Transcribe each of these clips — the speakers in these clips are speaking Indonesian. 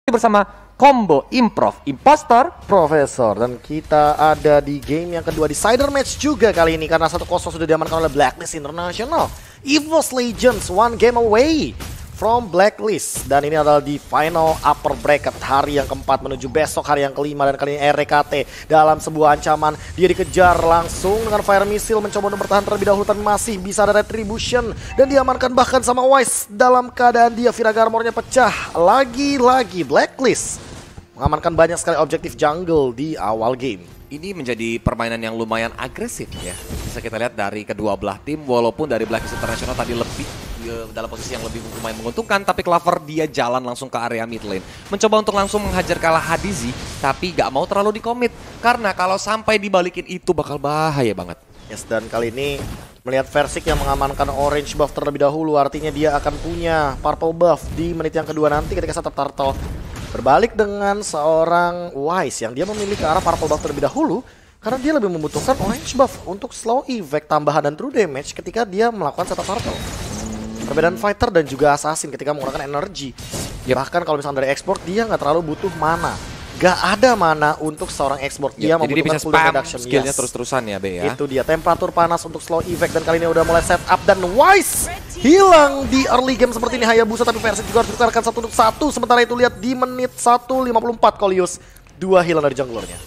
bersama Combo Improv Impostor Profesor, dan kita ada di game yang kedua, Decider match juga kali ini karena 1-0 sudah diamankan oleh Blacklist International. EVOS Legends one game away from Blacklist, dan ini adalah di final upper bracket hari yang keempat menuju besok hari yang kelima, dan kali ini RKT dalam sebuah ancaman. Dia dikejar langsung dengan fire missile, mencoba untuk bertahan terlebih dahulu tapi masih bisa ada retribution dan diamankan bahkan sama Wise dalam keadaan dia Viraga armornya pecah. Lagi-lagi Blacklist mengamankan banyak sekali objektif jungle di awal game. Ini menjadi permainan yang lumayan agresif ya. Bisa kita lihat dari kedua belah tim, walaupun dari Blacklist International tadi lebih dalam posisi yang lebih lumayan menguntungkan, tapi Clover dia jalan langsung ke area mid lane. Mencoba untuk langsung menghajar kalah Hadizi, tapi gak mau terlalu dikomit. Karena kalau sampai dibalikin itu bakal bahaya banget. Yes, dan kali ini melihat Versik yang mengamankan orange buff terlebih dahulu, artinya dia akan punya purple buff di menit yang kedua nanti ketika setup turtle. Berbalik dengan seorang Wise yang dia memilih ke arah purple buff terlebih dahulu karena dia lebih membutuhkan orange buff untuk slow effect tambahan dan true damage ketika dia melakukan setup turtle. Perbedaan fighter dan juga assassin ketika menggunakan energi. Bahkan kalau misalnya dari export dia nggak terlalu butuh mana. Gak ada mana untuk seorang export. Dia jadi dia bisa cooldown spam reduction. skillnya terus-terusan ya B ya. Itu dia, temperatur panas untuk slow effect, dan kali ini udah mulai set up dan Wise hilang di early game seperti ini Hayabusa, tapi Versik juga harus ditukarkan 1-1. Sementara itu lihat di menit 1:54 Kolius 2 hilang dari junglernya.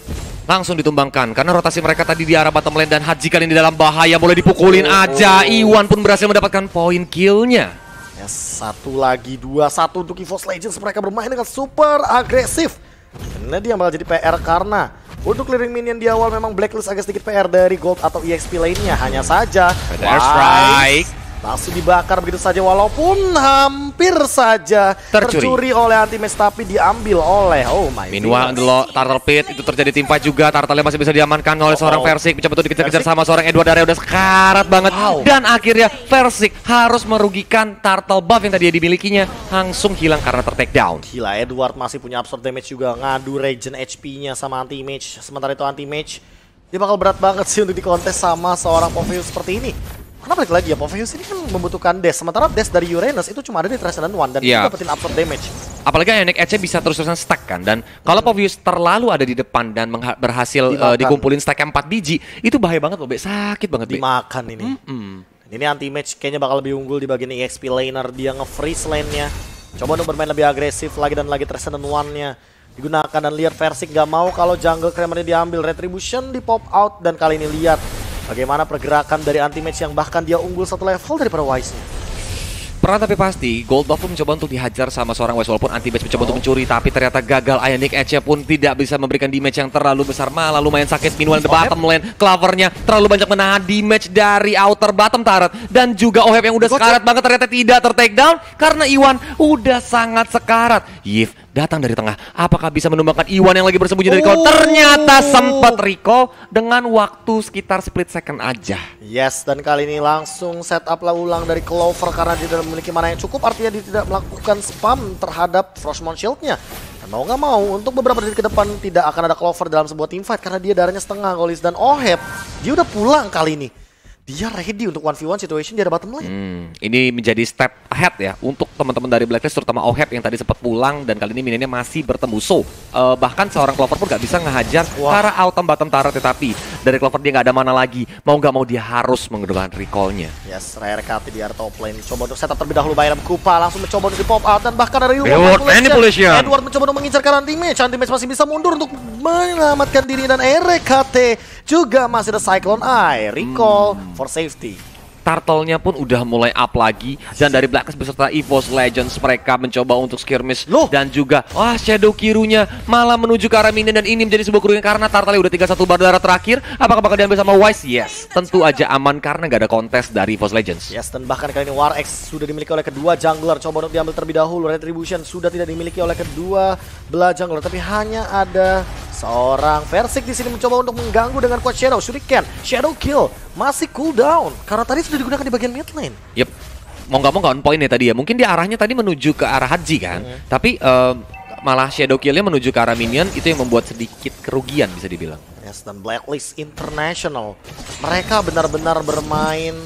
Langsung ditumbangkan karena rotasi mereka tadi di arah bottom lane, dan Haji kali ini dalam bahaya, boleh dipukulin aja. Iwan pun berhasil mendapatkan poin killnya. Yes, satu lagi 2-1 untuk EVOS Legends. Mereka bermain dengan super agresif. Ini dia malah jadi PR karena untuk clearing minion di awal memang Blacklist agak sedikit PR dari gold atau EXP lainnya. Hanya saja Strike langsung dibakar begitu saja, walaupun hampir saja tercuri oleh anti-match, tapi diambil oleh Meanwhile, Turtle Pit itu terjadi timpa juga. Turtle masih bisa diamankan oleh seorang Versik. Mencoba untuk dikejar-kejar sama seorang Edward area udah sekarat banget. Dan akhirnya Versik harus merugikan Turtle buff yang tadi dimilikinya. Langsung hilang karena ter-take down. Gila, Edward masih punya absorb damage juga, ngadu regen HP-nya sama anti-match. Sementara itu anti-match dia bakal berat banget sih untuk dikontes sama seorang Popheus seperti ini. Karena balik lagi ya, Popheus ini kan membutuhkan dash, sementara dash dari Uranus itu cuma ada di Transcendent One dan dia dapetin absorb damage. Apalagi Ionic Edge bisa terus-terusan stack kan, dan kalau Popheus terlalu ada di depan dan berhasil dikumpulin stack 4 biji, itu bahaya banget loh, Be. Sakit banget, Be. Dimakan ini. Ini anti-match kayaknya bakal lebih unggul di bagian EXP laner, dia nge-freeze lane-nya. Coba untuk bermain lebih agresif lagi dan lagi, Transcendent One-nya digunakan, dan lihat Versik gak mau kalau jungle Kramer diambil, retribution di pop out, dan kali ini lihat bagaimana pergerakan dari anti-match yang bahkan dia unggul 1 level daripada Wise-nya. Pernah tapi pasti, Gold Buff pun mencoba untuk dihajar sama seorang Wise, walaupun anti-match mencoba untuk mencuri, tapi ternyata gagal. Ionic Edge-nya pun tidak bisa memberikan damage yang terlalu besar, malah lumayan sakit. Meanwhile, the bottom lane, Clover-nya terlalu banyak menahan damage dari outer bottom turret, dan juga Oheb yang udah sekarat banget ternyata tidak ter-take down karena Iwan udah sangat sekarat. Yif datang dari tengah, apakah bisa menumbangkan Iwan yang lagi bersembunyi dari recall? Ternyata sempat recall dengan waktu sekitar split second aja. Yes, dan kali ini langsung setup lah ulang dari Clover karena dia tidak memiliki mana yang cukup, artinya dia tidak melakukan spam terhadap Frostmourne Shield-nya. Dan mau nggak mau, untuk beberapa detik ke depan tidak akan ada Clover dalam sebuah teamfight karena dia darahnya setengah, Golis. Dan Oheb, dia udah pulang kali ini. Dia ready untuk 1v1 situation di ada bottom lane. Ini menjadi step ahead ya untuk teman-teman dari Blacklist, terutama Oheb yang tadi sempat pulang, dan kali ini minionnya masih bertemu. So, bahkan seorang Clover pun gak bisa ngehajar karena autumn bottom turret, tetapi dari Clover dia gak ada mana lagi. Mau gak mau dia harus menggunakan recall-nya. Yes, RKT di area top lane. Coba untuk setup terlebih dahulu, Bayram Kupa langsung mencoba untuk di pop out, dan bahkan ada reward manipulation. Edward mencoba untuk mengincar anti-match. Anti-match masih bisa mundur untuk menyelamatkan diri, dan RKT juga masih ada Cyclone Eye, recall for safety. Turtle-nya pun udah mulai up lagi, dan dari Blacklist beserta EVOS Legends mereka mencoba untuk skirmish, dan juga Shadow Kirunya malah menuju ke arah minion, dan ini menjadi sebuah kerugian karena Turtle udah 3-1 berdarah terakhir. Apakah bakal diambil sama Wise? Yes, tentu aja aman karena gak ada kontes dari EVOS Legends. Yes, dan bahkan kali ini War X sudah dimiliki oleh kedua jungler. Coba untuk diambil terlebih dahulu. Retribution sudah tidak dimiliki oleh kedua belah jungler, tapi hanya ada seorang Versik di sini mencoba untuk mengganggu dengan kuat Shadow Shuriken. Shadow Kill masih cooldown karena tadi sudah digunakan di bagian mid lane. Yep, mau nggak mau on point ya tadi ya. Mungkin dia arahnya tadi menuju ke arah Haji kan, tapi malah Shadow Kill-nya menuju ke arah minion, itu yang membuat sedikit kerugian bisa dibilang. Yes, dan Blacklist International mereka benar-benar bermain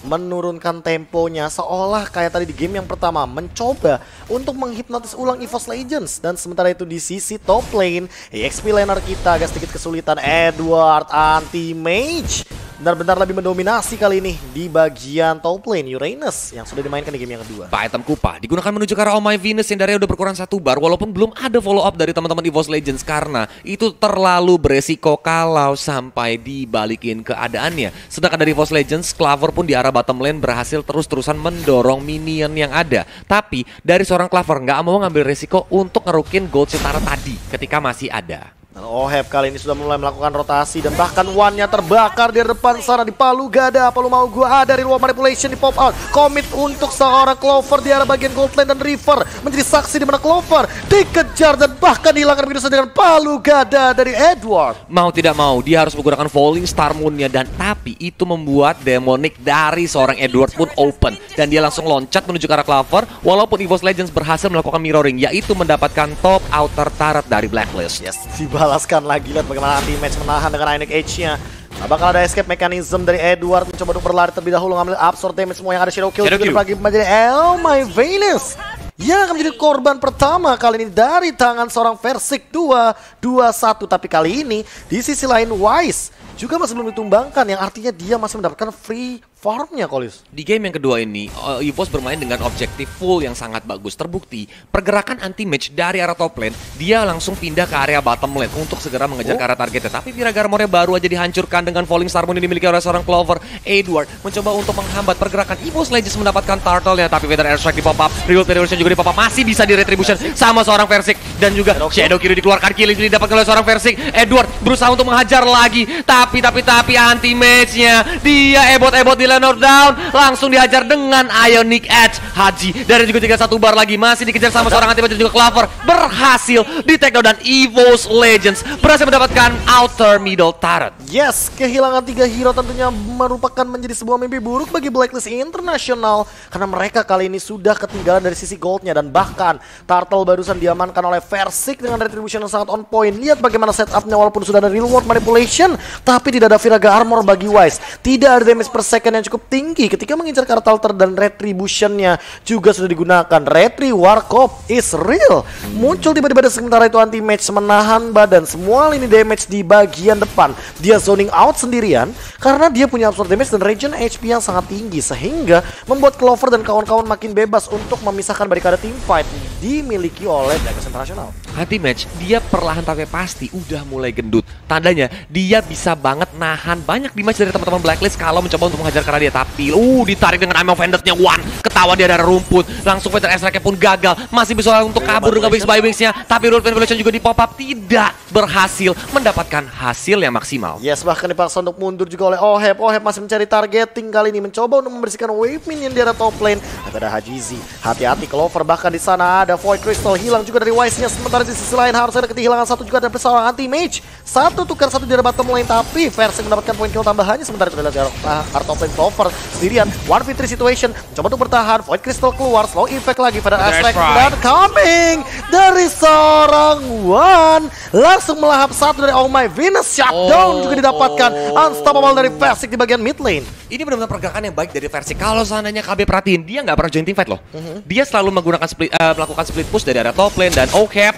menurunkan temponya seolah kayak tadi di game yang pertama mencoba untuk menghipnotis ulang EVOS Legends. Dan sementara itu di sisi top lane, EXP laner kita agak sedikit kesulitan. Edward anti-mage benar-benar lebih mendominasi kali ini di bagian top lane. Uranus yang sudah dimainkan di game yang kedua. Pak item Kupa digunakan menuju ke arah Oh My Venus yang dari udah berkurang 1 bar, walaupun belum ada follow up dari teman-teman EVOS Legends karena itu terlalu beresiko kalau sampai dibalikin keadaannya. Sedangkan dari EVOS Legends, Clover pun di arah bottom lane berhasil terus-terusan mendorong minion yang ada. Tapi dari seorang Clover nggak mau ngambil resiko untuk ngerukin gold setara tadi ketika masih ada. Dan Oheb kali ini sudah mulai melakukan rotasi dan bahkan one-nya terbakar di depan sana di Palu Gada. Palu mau gua ada reward manipulation di pop out. Commit untuk seorang Clover di arah bagian gold lane dan River menjadi saksi di mana Clover dikejar dan bahkan dihilangkan begitu saja dengan Palu Gada dari Edward. Mau tidak mau dia harus menggunakan Falling Star Moon-nya, dan tapi itu membuat demonic dari seorang Edward pun open dan dia langsung loncat menuju ke arah Clover walaupun EVOS Legends berhasil melakukan mirroring, yaitu mendapatkan top outer turret dari Blacklist. Yes, dibalaskan lagi. Lihat bagaimana anti-match menahan dengan Ionic Edge-nya. Bakal ada escape mechanism dari Edward, mencoba untuk berlari terlebih dahulu, ngambil absorb damage semua yang ada. Shadow Kill juga lagi menjadi Oh My Venus yang akan menjadi korban pertama kali ini dari tangan seorang Versik 2-2-1. Tapi kali ini di sisi lain Wise juga masih belum ditumbangkan, yang artinya dia masih mendapatkan free farmnya, Kolis. Di game yang kedua ini, EVOS bermain dengan objektif full yang sangat bagus. Terbukti, pergerakan anti-match dari arah top lane, dia langsung pindah ke area bottom lane untuk segera mengejar ke arah targetnya. Tapi Viraga Armornya baru aja dihancurkan dengan Falling Star Moon yang dimiliki oleh seorang Clover. Edward mencoba untuk menghambat pergerakan EVOS Legends mendapatkan turtle-nya, tapi Feather Airstrike di pop-up, Real Revolution juga di pop-up, masih bisa di retribution sama seorang Versik. Dan juga Shadow Kill dikeluarkan, killing didapatkan oleh seorang Versik. Edward berusaha untuk menghajar lagi, tapi anti-match-nya dia ebot-ebot di Lenor down, langsung dihajar dengan Ionic Edge. Haji dari juga 3-1 bar lagi, masih dikejar sama seorang anti-match juga Clover, berhasil di takedown dan EVOS Legends berhasil mendapatkan outer middle turret. Yes, kehilangan 3 hero tentunya merupakan menjadi sebuah mimpi buruk bagi Blacklist International karena mereka kali ini sudah ketinggalan dari sisi goldnya, dan bahkan turtle barusan diamankan oleh Versik dengan retribution yang sangat on point. Lihat bagaimana setupnya, walaupun sudah ada reward manipulation tapi tidak ada Viraga Armor bagi Wise. Tidak ada damage per second yang cukup tinggi ketika mengincar Kartalter, dan retributionnya juga sudah digunakan. Retri Warkop is real. Muncul tiba-tiba, sementara itu anti-match menahan badan semua lini damage di bagian depan. Dia zoning out sendirian karena dia punya absorb damage dan regen HP yang sangat tinggi, sehingga membuat Clover dan kawan-kawan makin bebas untuk memisahkan barikade team fight dimiliki oleh Blacklist International. Anti-match dia perlahan tapi pasti udah mulai gendut. Tandanya dia bisa banget nahan banyak damage dari teman-teman Blacklist kalau mencoba untuk menghajar karena dia. Tapi ditarik dengan Arm of Vendors-nya One, ketawa dia dari rumput, langsung Feather Airstrike pun gagal, masih bisa untuk kabur dengan Wings by Wings-nya, tapi Root Revolution juga di pop up tidak berhasil mendapatkan hasil yang maksimal. Yes, bahkan dipaksa untuk mundur juga oleh Oheb. Oheb masih mencari targeting kali ini, mencoba untuk membersihkan wave minion di arah top lane. Ada Hajizi, hati-hati Clover, bahkan di sana ada Void Crystal hilang juga dari Wise-nya. Sementara di sisi lain harus ada kehilangan satu juga dari seorang anti-mage. Satu tukar satu di arah bottom lane, tapi Versik mendapatkan poin kill tambahannya. Sementara itu dari arah top lane Clover sendirian, 1v3 situation, mencoba untuk bertahan. Void Crystal keluar, slow effect lagi pada aspek, dan coming dari seorang One, langsung melahap satu dari Oh My Venus. Shutdown juga didapatkan, unstoppable dari Versik di bagian mid lane. Ini benar-benar pergerakan yang baik dari Versik. Kalau seandainya KB perhatiin, dia nggak pernah join team fight loh. Dia selalu melakukan split push dari arah top lane, dan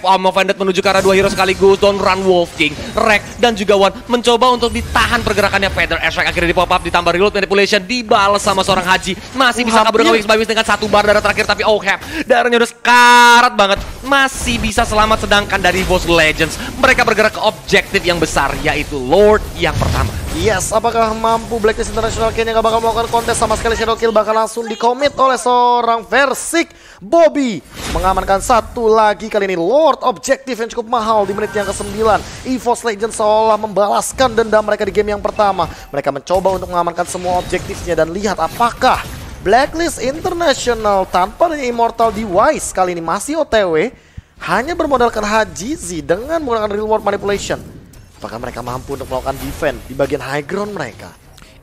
Arm of Vendors menuju ke arah 2 hero sekaligus. Don't Run Wolf King, Rek, dan juga One mencoba untuk ditahan pergerakannya. Feather Airstrike akhirnya di pop up, ditambah reload manipulation, dibalas sama seorang Haji, masih bisa kabur dengan Wings by Wings dengan 1 bar darah terakhir. Tapi darahnya udah sekarat banget, masih bisa selamat. Sedangkan dari EVOS Legends, mereka bergerak ke objektif yang besar, yaitu Lord yang pertama. Yes, apakah mampu Blacklist International? Kayaknya gak bakal melakukan kontes sama sekali. Shadow Kill bakal langsung di-commit oleh seorang Versik. Bobby mengamankan satu lagi kali ini Lord objektif yang cukup mahal di menit yang ke-9. EVOS Legends seolah membalaskan dendam mereka di game yang pertama. Mereka mencoba untuk mengamankan semua objektifnya, dan lihat apakah Blacklist International tanpa adanya Immortal di Wise kali ini masih OTW, hanya bermodalkan Hajizi dengan menggunakan reward manipulation. Apakah mereka mampu untuk melakukan defense di bagian high ground mereka?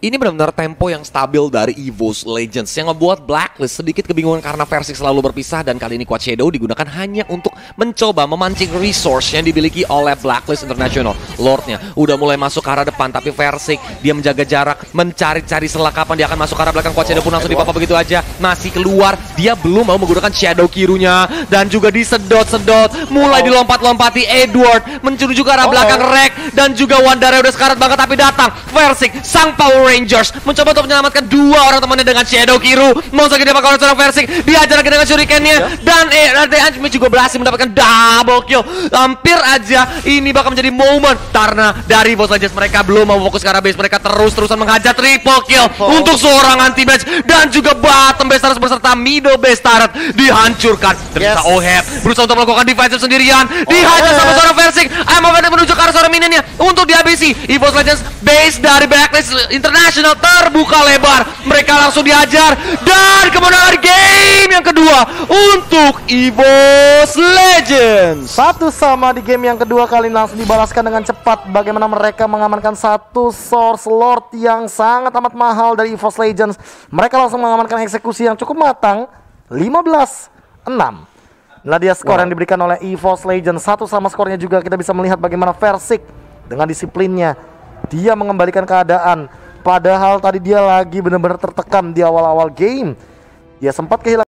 Ini benar-benar tempo yang stabil dari EVOS Legends yang ngebuat Blacklist sedikit kebingungan karena Versik selalu berpisah, dan kali ini Quad Shadow digunakan hanya untuk mencoba memancing resource yang dimiliki oleh Blacklist International. Lordnya udah mulai masuk ke arah depan, tapi Versik dia menjaga jarak, mencari-cari celah kapan dia akan masuk ke arah belakang. Quad Shadow pun langsung dipapa begitu aja, masih keluar. Dia belum mau menggunakan Shadow Kirunya, dan juga disedot-sedot, mulai dilompat-lompati Edward, menuju ke arah belakang Rek, dan juga Wandara udah sekarat banget, tapi datang Versik, sang Power Rangers, mencoba untuk menyelamatkan dua orang temannya dengan Shadow Kiru. Mau sakit dia pakai seorang Versik, dihajar lagi dengan Shuriken-nya, dan Anjmi juga berhasil mendapatkan double kill. Hampir aja ini bakal menjadi momen, karena dari EVOS Legends mereka belum mau fokus ke arah base, mereka terus-terusan menghajar triple kill untuk seorang anti-match, dan juga bottom base turret beserta middle base turret dihancurkan. Ternyata Oheb berusaha untuk melakukan defensive sendirian, dihajar sama seorang Versik. Menuju ke arah seorang minionnya untuk dihabisi. EVOS Legends base dari Blacklist International terbuka lebar, mereka langsung dihajar, dan kemenangan game yang kedua untuk EVOS Legends. 1-1 di game yang kedua kali ini langsung dibalaskan dengan cepat. Bagaimana mereka mengamankan satu Source Lord yang sangat amat mahal dari EVOS Legends. Mereka langsung mengamankan eksekusi yang cukup matang, 15-6. Inilah dia skor yang diberikan oleh EVOS Legends. 1 sama skornya juga kita bisa melihat bagaimana Versik dengan disiplinnya dia mengembalikan keadaan. Padahal tadi dia lagi benar-benar tertekan di awal-awal game. Dia sempat kehilangan